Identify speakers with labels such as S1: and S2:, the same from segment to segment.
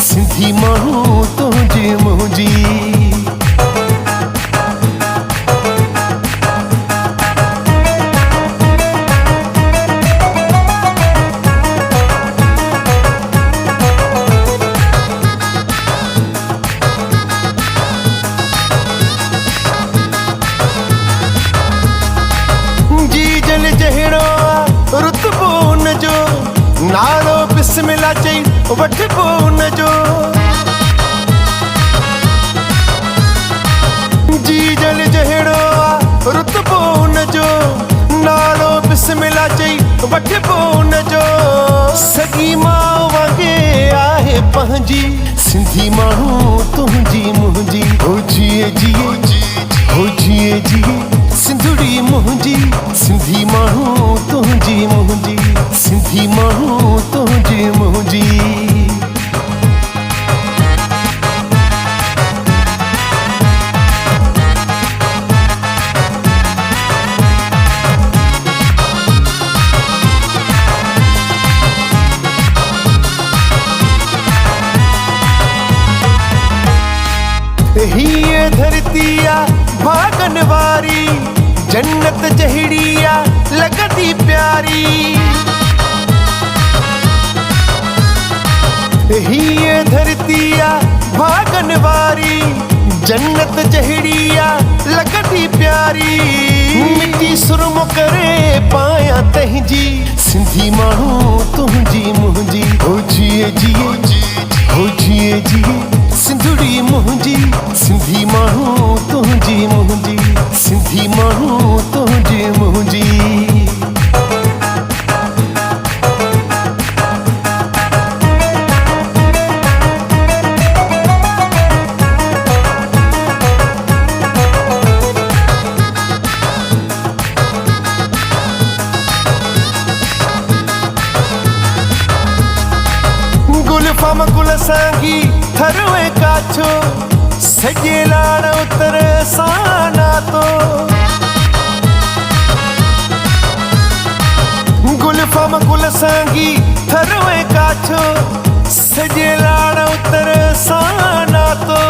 S1: सिंधी माण्हू तुंहिंजी मुंहिंजी। जीजल जहिड़ो रुतबो हुनजो, नालो बिस्मिल्लाह चई वठबो हुनजो। जीजल जहिड़ो रुतबो हुनजो, नालो बिस्मिल्लाह चई वठबो हुनजो। सॻी माउ वांगुरु आहे पंहिंजी, सिंधी माण्हू तुंहिंजी मुंहिंजी। हो जिए जिए हो जिए जिए सिंधुड़ी मुंहिंजी, सिंधी माण्हू तुंहिंजी मुंहिंजी। सिंधी माण्हू तुंहिंजी मुंहिंजी। हीअ धरती आ भागन वारी, जन्नत जहिड़ी आ लॻंदी प्यारी। हीअ धरती आ भागन वारी, जन्नत जहिड़ी आ लॻंदी प्यारी। मिटी सुरम करे पायां तंहिंजी, सिंधी माण्हू तुंहिंजी मुंहिंजी। हो जिए जिए हो जिए जिए सिंधुड़ी मुंहिंजी, सिंधी माण्हू तुंहिंजी मुंहिंजी। सिंधी माण्हू तुंहिंजी मुंहिंजी। गुलफाम गुल सांगी थरवे काछो, सॼे लाड़ उतर सां नातो। गुलफाम गुल सांगी थरवे काछो, सॼे लाड़ उतर सां नातो।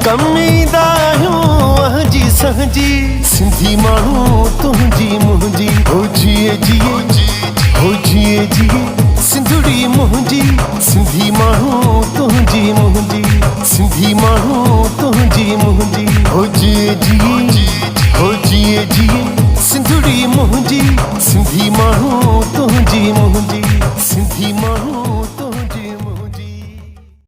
S1: कमीदा आहियूं अहजी सहजी, सिंधी माण्हू तुंहिंजी मुंहिंजी। हो जिए जिए हो जिए जिए सिंधुड़ी मुंहिंजी, सिंधी माण्हू तुंहिंजी मुंहिंजी। सिंधी माण्हू तुंहिंजी मुंहिंजी। हो जिए जिए हो जिए जिए सिंधुड़ी मुंहिंजी, सिंधी माण्हू तुंहिंजी मुंहिंजी।